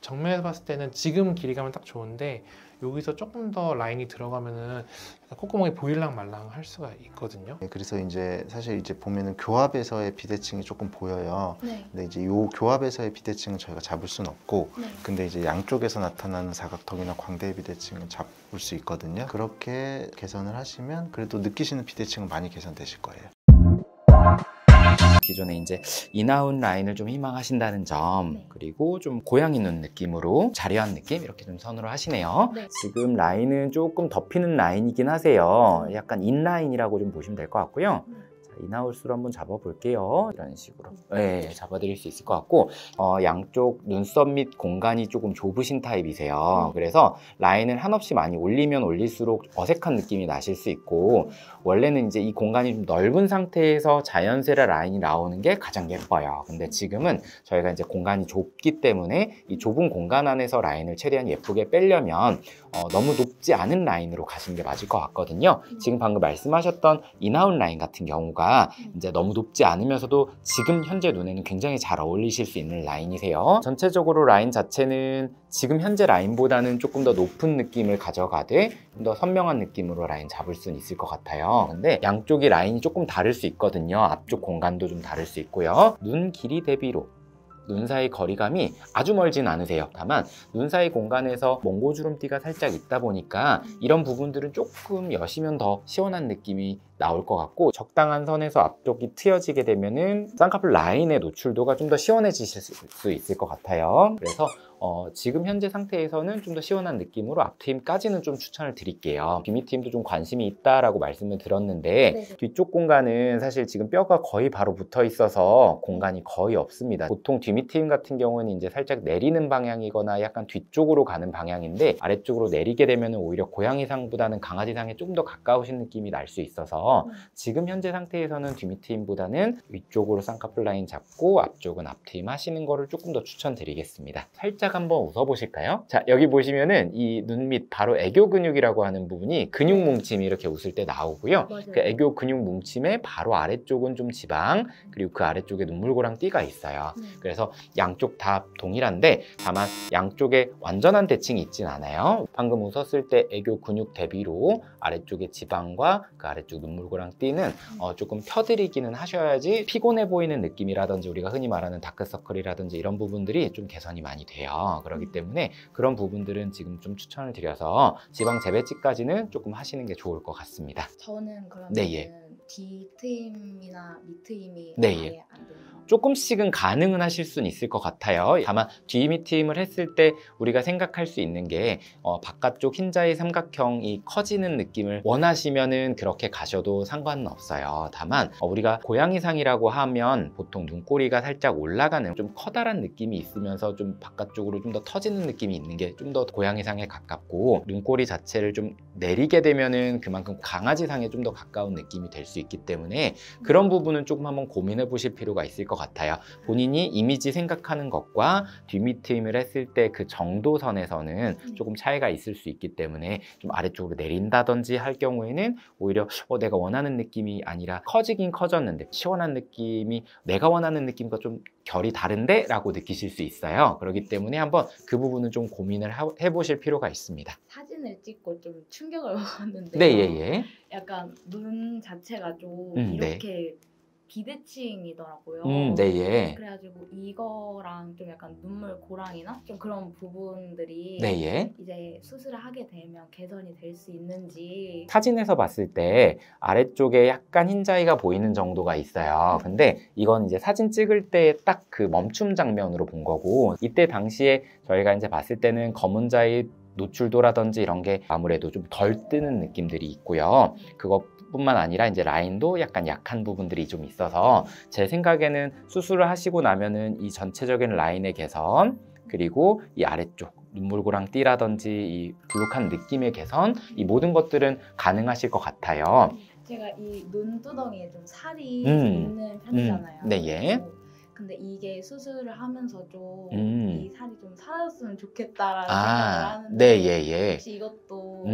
정면에서 봤을 때는 지금 길이감은 딱 좋은데 여기서 조금 더 라인이 들어가면은 약간 콧구멍이 보일랑 말랑 할 수가 있거든요. 네, 그래서 이제 사실 이제 보면은 교합에서의 비대칭이 조금 보여요. 네. 근데 이제 요 교합에서의 비대칭은 저희가 잡을 수는 없고, 네. 근데 이제 양쪽에서 나타나는 사각턱이나 광대 비대칭은 잡을 수 있거든요. 그렇게 개선을 하시면 그래도 느끼시는 비대칭은 많이 개선되실 거예요. 기존에 이제 인아웃 라인을 좀 희망하신다는 점, 네. 그리고 좀 고양이 눈 느낌으로 자려한 느낌 이렇게 좀 선호를 하시네요. 네. 지금 라인은 조금 덮이는 라인이긴 하세요. 약간 인라인이라고 좀 보시면 될 것 같고요. 자, 인아웃으로 한번 잡아볼게요. 이런 식으로 네, 잡아드릴 수 있을 것 같고, 양쪽 눈썹 및 공간이 조금 좁으신 타입이세요. 그래서 라인을 한없이 많이 올리면 올릴수록 어색한 느낌이 나실 수 있고, 원래는 이제 이 공간이 좀 넓은 상태에서 자연스레 라인이 나오는 게 가장 예뻐요. 근데 지금은 저희가 이제 공간이 좁기 때문에 이 좁은 공간 안에서 라인을 최대한 예쁘게 빼려면 너무 높지 않은 라인으로 가시는 게 맞을 것 같거든요. 지금 방금 말씀하셨던 인아웃 라인 같은 경우가 이제 너무 높지 않으면서도 지금 현재 눈에는 굉장히 잘 어울리실 수 있는 라인이세요. 전체적으로 라인 자체는 지금 현재 라인보다는 조금 더 높은 느낌을 가져가되 좀 더 선명한 느낌으로 라인 잡을 수는 있을 것 같아요. 근데 양쪽이 라인이 조금 다를 수 있거든요. 앞쪽 공간도 좀 다를 수 있고요. 눈 길이 대비로 눈 사이 거리감이 아주 멀진 않으세요. 다만 눈 사이 공간에서 몽고주름띠가 살짝 있다 보니까 이런 부분들은 조금 여시면 더 시원한 느낌이 나올 것 같고, 적당한 선에서 앞쪽이 트여지게 되면은 쌍꺼풀 라인의 노출도가 좀 더 시원해지실 수 있을 것 같아요. 그래서 지금 현재 상태에서는 좀 더 시원한 느낌으로 앞트임까지는 좀 추천을 드릴게요. 뒤밑트임도 좀 관심이 있다라고 말씀을 들었는데, 네. 뒤쪽 공간은 사실 지금 뼈가 거의 바로 붙어 있어서 공간이 거의 없습니다. 보통 뒤밑트임 같은 경우는 이제 살짝 내리는 방향이거나 약간 뒤쪽으로 가는 방향인데, 아래쪽으로 내리게 되면 오히려 고양이상보다는 강아지상에 조금 더 가까우신 느낌이 날 수 있어서 지금 현재 상태에서는 뒤밑트임보다는 위쪽으로 쌍꺼풀 라인 잡고 앞쪽은 앞트임 하시는 거를 조금 더 추천드리겠습니다. 살짝 한번 웃어보실까요? 자, 여기 보시면은 이 눈 밑 바로 애교 근육이라고 하는 부분이 근육 뭉침이 이렇게 웃을 때 나오고요. 맞아요. 그 애교 근육 뭉침의 바로 아래쪽은 좀 지방, 그리고 그 아래쪽에 눈물고랑 띠가 있어요. 그래서 양쪽 다 동일한데 다만 양쪽에 완전한 대칭이 있진 않아요. 방금 웃었을 때 애교 근육 대비로 아래쪽에 지방과 그 아래쪽 눈물고랑 띠는 조금 펴드리기는 하셔야지 피곤해 보이는 느낌이라든지 우리가 흔히 말하는 다크서클이라든지 이런 부분들이 좀 개선이 많이 돼요. 그렇기 때문에 그런 부분들은 지금 좀 추천을 드려서 지방 재배치까지는 조금 하시는 게 좋을 것 같습니다. 저는 그러면 네, 예. 뒤트임이나 밑트임이 네, 아예 예. 안 되나요? 조금씩은 가능은 하실 수는 있을 것 같아요. 다만 뒤밑트임을 했을 때 우리가 생각할 수 있는 게 바깥쪽 흰자의 삼각형이 커지는 느낌을 원하시면은 그렇게 가셔도 상관은 없어요. 다만 우리가 고양이상이라고 하면 보통 눈꼬리가 살짝 올라가는 좀 커다란 느낌이 있으면서 좀 바깥쪽으로 좀 더 터지는 느낌이 있는 게 좀 더 고양이상에 가깝고, 눈꼬리 자체를 좀 내리게 되면은 그만큼 강아지상에 좀 더 가까운 느낌이 될 수 있기 때문에 그런 부분은 조금 한번 고민해 보실 필요가 있을 것 같아요. 본인이 이미지 생각하는 것과 뒤밑트임을 했을 때 그 정도선에서는 조금 차이가 있을 수 있기 때문에 좀 아래쪽으로 내린다든지 할 경우에는 오히려 내가 원하는 느낌이 아니라 커지긴 커졌는데 시원한 느낌이 내가 원하는 느낌과 좀 결이 다른데? 라고 느끼실 수 있어요. 그렇기 때문에 한번 그 부분은 좀 고민을 해보실 필요가 있습니다. 사진을 찍고 좀 충격을 먹었는데 네, 예. 약간 눈 자체가 좀 네. 이렇게 비대칭이더라고요. 네, 예. 그래가지고 이거랑 좀 약간 눈물 고랑이나 좀 그런 부분들이 네, 예. 이제 수술을 하게 되면 개선이 될 수 있는지. 사진에서 봤을 때 아래쪽에 약간 흰자위가 보이는 정도가 있어요. 근데 이건 이제 사진 찍을 때 딱 그 멈춤 장면으로 본 거고, 이때 당시에 저희가 이제 봤을 때는 검은 자위 노출도라든지 이런 게 아무래도 좀 덜 뜨는 느낌들이 있고요. 그것뿐만 아니라 이제 라인도 약간 약한 부분들이 좀 있어서 제 생각에는 수술을 하시고 나면은 이 전체적인 라인의 개선, 그리고 이 아래쪽 눈물고랑 띠라든지 이 불룩한 느낌의 개선, 이 모든 것들은 가능하실 것 같아요. 제가 이 눈두덩이에 좀 살이 있는 편이잖아요. 네, 예. 근데 이게 수술을 하면서 좀 이 살이 좀 사라졌으면 좋겠다라는 생각을 하는데 네, 예. 혹시 이것도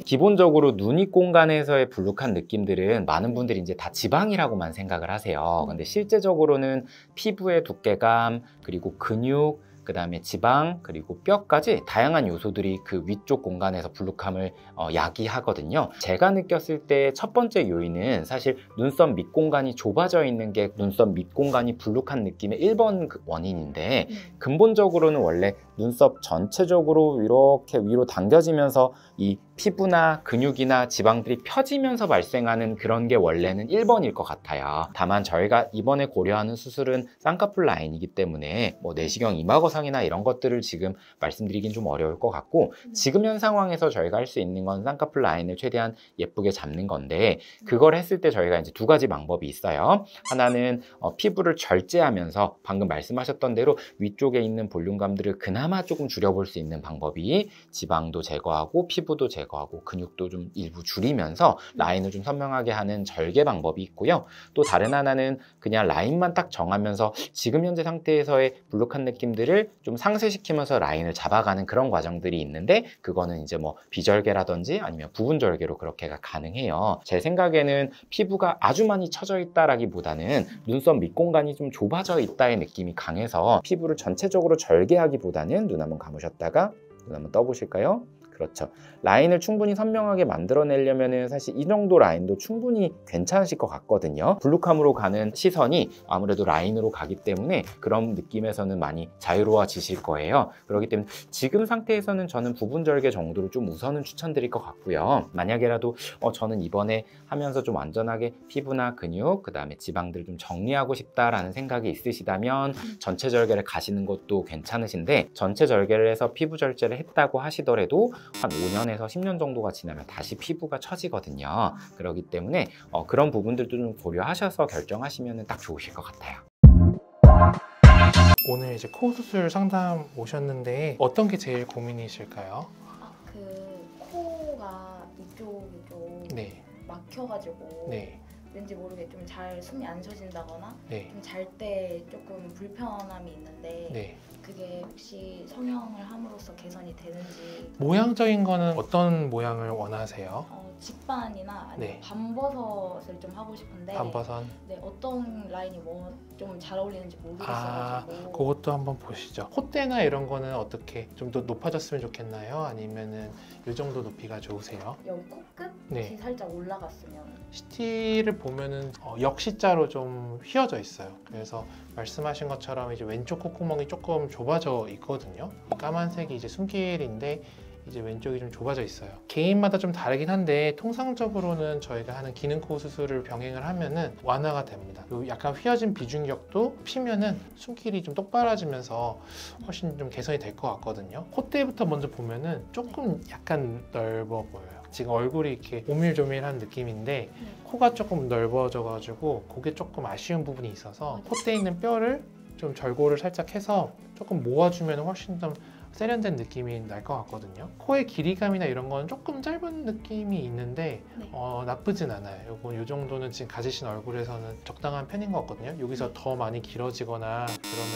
기본적으로 눈입 공간에서의 불룩한 느낌들은 많은 분들이 이제 다 지방이라고만 생각을 하세요. 근데 실제적으로는 피부의 두께감, 그리고 근육, 그 다음에 지방, 그리고 뼈까지 다양한 요소들이 그 위쪽 공간에서 블룩함을 야기하거든요. 제가 느꼈을 때 첫 번째 요인은 사실 눈썹 밑공간이 좁아져 있는 게 눈썹 밑공간이 블룩한 느낌의 1번 원인인데, 근본적으로는 원래 눈썹 전체적으로 이렇게 위로 당겨지면서 이 피부나 근육이나 지방들이 펴지면서 발생하는 그런 게 원래는 1번일 것 같아요. 다만 저희가 이번에 고려하는 수술은 쌍꺼풀 라인이기 때문에 뭐 내시경 이마거상이나 이런 것들을 지금 말씀드리긴 좀 어려울 것 같고, 지금 현 상황에서 저희가 할 수 있는 건 쌍꺼풀 라인을 최대한 예쁘게 잡는 건데, 그걸 했을 때 저희가 이제 두 가지 방법이 있어요. 하나는 피부를 절제하면서 방금 말씀하셨던 대로 위쪽에 있는 볼륨감들을 그나마 조금 줄여볼 수 있는 방법이 지방도 제거하고 피부도 제거하고 근육도 좀 일부 줄이면서 라인을 좀 선명하게 하는 절개 방법이 있고요. 또 다른 하나는 그냥 라인만 딱 정하면서 지금 현재 상태에서의 블룩한 느낌들을 좀 상쇄시키면서 라인을 잡아가는 그런 과정들이 있는데, 그거는 이제 뭐 비절개라든지 아니면 부분 절개로 그렇게가 가능해요. 제 생각에는 피부가 아주 많이 처져 있다라기보다는 눈썹 밑공간이 좀 좁아져 있다의 느낌이 강해서 피부를 전체적으로 절개하기보다는 눈 한번 감으셨다가 눈 한번 떠보실까요? 그렇죠. 라인을 충분히 선명하게 만들어내려면 사실 이 정도 라인도 충분히 괜찮으실 것 같거든요. 블룩함으로 가는 시선이 아무래도 라인으로 가기 때문에 그런 느낌에서는 많이 자유로워지실 거예요. 그렇기 때문에 지금 상태에서는 저는 부분 절개 정도로 좀 우선은 추천드릴 것 같고요. 만약에라도 저는 이번에 하면서 좀 완전하게 피부나 근육, 그 다음에 지방들 좀 정리하고 싶다라는 생각이 있으시다면 전체 절개를 가시는 것도 괜찮으신데, 전체 절개를 해서 피부 절제를 했다고 하시더라도 한 5년에서 10년 정도가 지나면 다시 피부가 처지거든요. 그렇기 때문에 그런 부분들도 좀 고려하셔서 결정하시면 딱 좋으실 것 같아요. 오늘 이제 코 수술 상담 오셨는데 어떤 게 제일 고민이실까요? 코가 이쪽이 좀 네. 막혀가지고 네. 왠지 모르게 좀 잘 숨이 안 쉬어진다거나 네. 좀 잘 때 조금 불편함이 있는데 네. 그게 혹시 성형을 함으로써 개선이 되는지. 모양적인 거는 어떤 모양을 원하세요? 직반이나 아니면 네. 반버섯을 좀 하고 싶은데 반버선? 네, 어떤 라인이 뭐 좀 잘 어울리는지 모르겠어가지고. 그것도 한번 보시죠. 콧대나 이런 거는 어떻게 좀 더 높아졌으면 좋겠나요? 아니면은 이 정도 높이가 좋으세요? 여기 코끝이 네. 살짝 올라갔으면. CT를 보면은 역시자로 좀 휘어져 있어요. 그래서 말씀하신 것처럼 이제 왼쪽 콧구멍이 조금 좁아져 있거든요. 이 까만색이 이제 숨길인데 이제 왼쪽이 좀 좁아져 있어요. 개인마다 좀 다르긴 한데 통상적으로는 저희가 하는 기능코 수술을 병행을 하면은 완화가 됩니다. 그리고 약간 휘어진 비중격도 피면은 숨길이 좀 똑바라지면서 훨씬 좀 개선이 될 것 같거든요. 콧대부터 먼저 보면은 조금 약간 넓어 보여요. 지금 얼굴이 이렇게 오밀조밀한 느낌인데 코가 조금 넓어져가지고 그게 조금 아쉬운 부분이 있어서 콧대에 있는 뼈를 좀 절골을 살짝 해서 조금 모아주면 훨씬 더 세련된 느낌이 날 것 같거든요. 코의 길이감이나 이런 건 조금 짧은 느낌이 있는데 나쁘진 않아요. 이 정도는 지금 가지신 얼굴에서는 적당한 편인 것 같거든요. 여기서 더 많이 길어지거나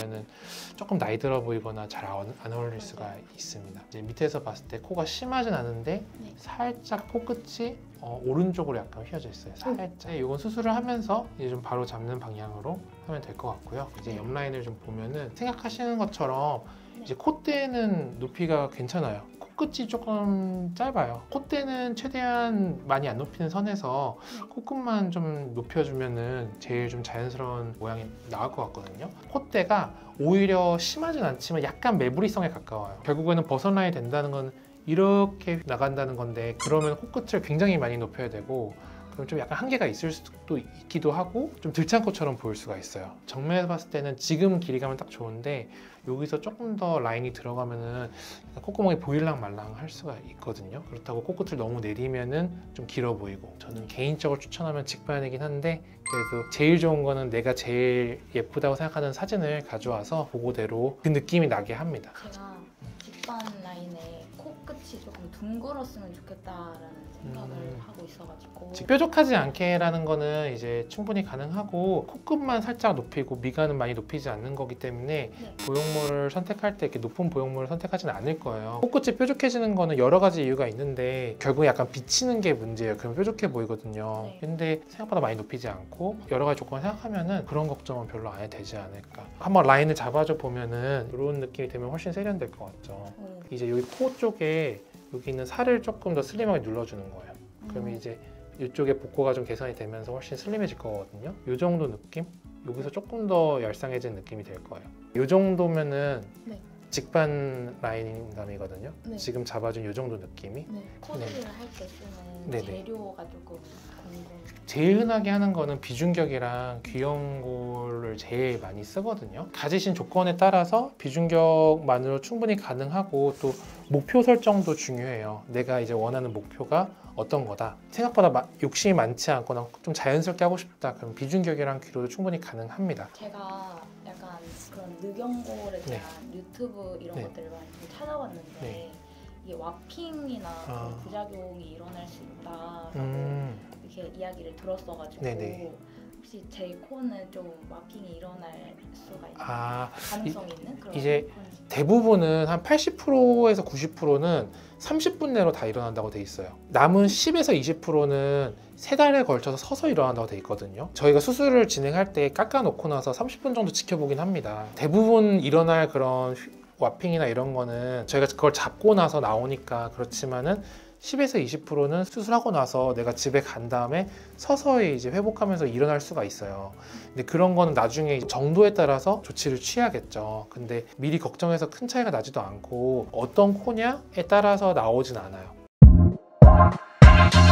그러면은 조금 나이 들어 보이거나 잘 안 어울릴 수가 있습니다. 이제 밑에서 봤을 때 코가 심하진 않은데 살짝 코끝이 오른쪽으로 약간 휘어져 있어요. 살짝. 이건 수술을 하면서 이제 좀 바로 잡는 방향으로 하면 될 것 같고요. 이제 옆 라인을 좀 보면은 생각하시는 것처럼 이제 콧대는 높이가 괜찮아요. 코끝이 조금 짧아요. 콧대는 최대한 많이 안 높이는 선에서 코끝만 좀 높여주면은 제일 좀 자연스러운 모양이 나올 것 같거든요. 콧대가 오히려 심하진 않지만 약간 매부리성에 가까워요. 결국에는 버선라인이 된다는 건 이렇게 나간다는 건데, 그러면 코끝을 굉장히 많이 높여야 되고 그럼 좀 약간 한계가 있을 수도 있기도 하고 좀 들창코처럼 보일 수가 있어요. 정면에서 봤을 때는 지금 길이감은 딱 좋은데 여기서 조금 더 라인이 들어가면은 콧구멍이 보일랑 말랑 할 수가 있거든요. 그렇다고 코끝을 너무 내리면은 좀 길어 보이고, 저는 개인적으로 추천하면 직반이긴 한데 그래도 제일 좋은 거는 내가 제일 예쁘다고 생각하는 사진을 가져와서 그거대로 그 느낌이 나게 합니다. 제가 직반 라인에 코끝이 조금 둥글었으면 좋겠다라는 생각을 하고 있어가지고. 뾰족하지 않게라는 거는 이제 충분히 가능하고 코끝만 살짝 높이고 미간은 많이 높이지 않는 거기 때문에 네. 보형물을 선택할 때 이렇게 높은 보형물을 선택하지는 않을 거예요. 코끝이 뾰족해지는 거는 여러 가지 이유가 있는데 결국 약간 비치는 게 문제예요. 그럼 뾰족해 보이거든요. 네. 근데 생각보다 많이 높이지 않고 여러 가지 조건을 생각하면은 그런 걱정은 별로 안 해도 되지 않을까. 한번 라인을 잡아줘 보면은 이런 느낌이 되면 훨씬 세련될 것 같죠. 이제 여기 코 쪽에 여기 있는 살을 조금 더 슬림하게 눌러주는 거예요. 그러면 이제 이쪽에 복고가 좀 개선이 되면서 훨씬 슬림해질 거거든요. 이 정도 느낌? 여기서 조금 더 얄쌍해진 느낌이 될 거예요. 이 정도면은 네. 직반 라인감이거든요. 네. 지금 잡아준 이 정도 느낌이. 네. 코디를 할 때 쓰는 네네. 재료가 조금 궁금해요. 제일 흔하게 하는 거는 비중격이랑 귀연골을 제일 많이 쓰거든요. 가지신 조건에 따라서 비중격만으로 충분히 가능하고 또 목표 설정도 중요해요. 내가 이제 원하는 목표가 어떤 거다. 생각보다 욕심이 많지 않거나 좀 자연스럽게 하고 싶다. 그럼 비중격이랑 귀로도 충분히 가능합니다. 제가 약간 그런 늑연골에 대한 유튜브 이런 네. 것들을 많이 좀 찾아봤는데 네. 이게 와핑이나 그런 부작용이 일어날 수 있다라고 이렇게 이야기를 들었어가지고 네네. 혹시 제 코는 좀 와핑이 일어날 수가 있는 가능성이 있는 그런 이제 건지. 대부분은 한 80%에서 90%는 30분 내로 다 일어난다고 돼 있어요. 남은 10에서 20%는 3달에 걸쳐서 서서 일어난다고 돼 있거든요. 저희가 수술을 진행할 때 깎아놓고 나서 30분 정도 지켜보긴 합니다. 대부분 일어날 그런 와핑이나 이런 거는 저희가 그걸 잡고 나서 나오니까 그렇지만은 10에서 20%는 수술하고 나서 내가 집에 간 다음에 서서히 이제 회복하면서 일어날 수가 있어요. 근데 그런 거는 나중에 정도에 따라서 조치를 취하겠죠. 근데 미리 걱정해서 큰 차이가 나지도 않고 어떤 코냐에 따라서 나오진 않아요.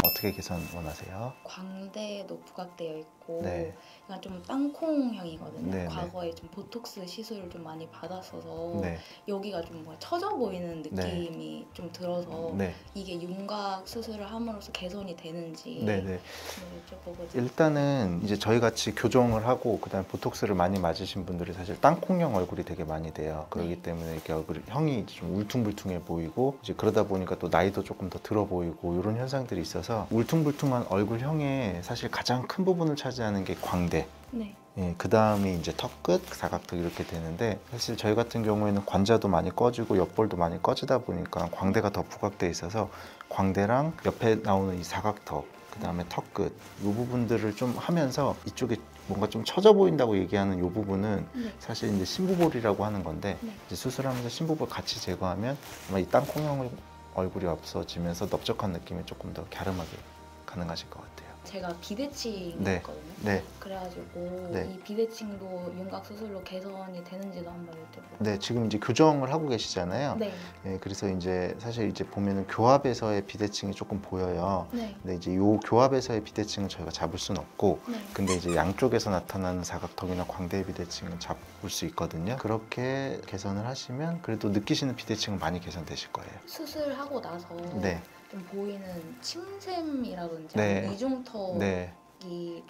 어떻게 개선 원하세요? 광대도 부각되어 있고 네. 약간 좀 땅콩형이거든요. 네, 과거에 좀 보톡스 시술을 좀 많이 받았어서 네. 여기가 좀 뭔가 처져 보이는 느낌이 좀 들어서 네. 이게 윤곽 수술을 함으로써 개선이 되는지 네, 네. 여쭤보고자. 일단은 이제 저희 같이 교정을 하고 그다음에 보톡스를 많이 맞으신 분들이 사실 땅콩형 얼굴이 되게 많이 돼요. 그렇기 네. 때문에 이렇게 형이 좀 울퉁불퉁해 보이고 이제 그러다 보니까 또 나이도 조금 더 들어 보이고 이런 현상들이 있어서 울퉁불퉁한 얼굴형의 사실 가장 큰 부분을 차지하는 게 광대. 네. 예, 그 다음이 이제 턱끝, 사각턱 이렇게 되는데 사실 저희 같은 경우에는 관자도 많이 꺼지고 옆볼도 많이 꺼지다 보니까 광대가 더 부각돼 있어서 광대랑 옆에 나오는 이 사각턱, 그 다음에 턱끝 이 부분들을 좀 하면서 이쪽에 뭔가 좀 처져 보인다고 얘기하는 이 부분은 네. 사실 이제 심부볼이라고 하는 건데 네. 이제 수술하면서 심부볼 같이 제거하면 아마 이 땅콩형 얼굴이 없어지면서 넓적한 느낌이 조금 더 갸름하게 가능하실 것 같아요. 제가 비대칭이었거든요. 네. 네. 그래가지고 네. 이 비대칭도 윤곽 수술로 개선이 되는지도 한번 여쭤보고. 네, 지금 이제 교정을 하고 계시잖아요. 네. 네, 그래서 이제 사실 이제 보면은 교합에서의 비대칭이 조금 보여요. 네. 근데 이제 요 교합에서의 비대칭은 저희가 잡을 수는 없고, 네. 근데 이제 양쪽에서 나타나는 사각턱이나 광대 비대칭은 잡을 수 있거든요. 그렇게 개선을 하시면 그래도 느끼시는 비대칭은 많이 개선되실 거예요. 수술하고 나서 네, 좀 보이는 침샘이라든지 네. 이중턱이 네.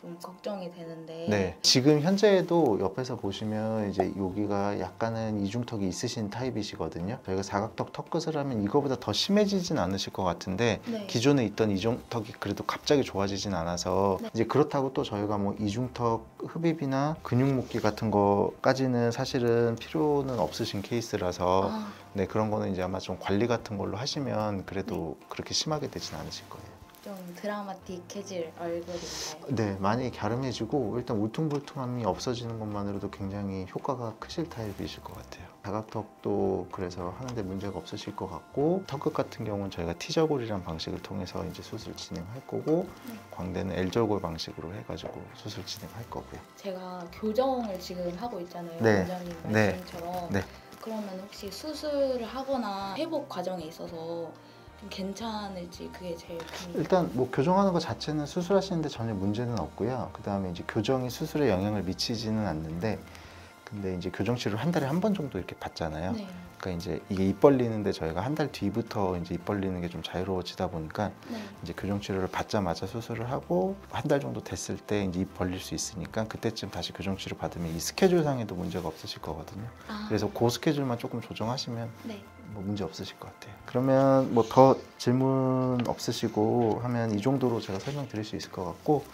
좀 걱정이 되는데. 네, 지금 현재도 옆에서 보시면 이제 여기가 약간은 이중턱이 있으신 타입이시거든요. 저희가 사각턱 턱끝을 하면 이거보다 더 심해지진 않으실 것 같은데 네. 기존에 있던 이중턱이 그래도 갑자기 좋아지진 않아서 네. 이제 그렇다고 또 저희가 뭐 이중턱 흡입이나 근육 묶기 같은 거까지는 사실은 필요는 없으신 케이스라서 아, 네, 그런 거는 이제 아마 좀 관리 같은 걸로 하시면 그래도 그렇게 심하게 되진 않으실 거예요. 좀 드라마틱해질 얼굴인가요? 네, 많이 갸름해지고 일단 울퉁불퉁함이 없어지는 것만으로도 굉장히 효과가 크실 타입이실 것 같아요. 사각턱도 그래서 하는데 문제가 없으실 것 같고 턱끝 같은 경우는 저희가 T저골이라는 방식을 통해서 이제 수술 진행할 거고 네. 광대는 L저골 방식으로 해가지고 수술 진행할 거고요. 제가 교정을 지금 하고 있잖아요. 네. 원장님 네. 말씀처럼. 네. 그러면 혹시 수술을 하거나 회복 과정에 있어서 좀 괜찮을지 그게 제일 궁금해요. 일단 뭐 교정하는 것 자체는 수술하시는데 전혀 문제는 없고요. 그 다음에 이제 교정이 수술에 영향을 미치지는 않는데 근데 이제 교정 치료를 한 달에 한 번 정도 이렇게 받잖아요. 네. 그러니까 이제 이게 입 벌리는데 저희가 한 달 뒤부터 이제 입 벌리는 게 좀 자유로워지다 보니까 네. 이제 교정 치료를 받자마자 수술을 하고 한 달 정도 됐을 때 이제 입 벌릴 수 있으니까 그때쯤 다시 교정 치료 받으면 이 스케줄상에도 문제가 없으실 거거든요. 아, 그래서 그 스케줄만 조금 조정하시면 네. 뭐 문제 없으실 것 같아요. 그러면 뭐 더 질문 없으시고 하면 이 정도로 제가 설명드릴 수 있을 것 같고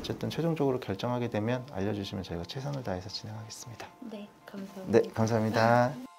어쨌든 최종적으로 결정하게 되면 알려주시면 저희가 최선을 다해서 진행하겠습니다. 네, 감사합니다. 네, 감사합니다.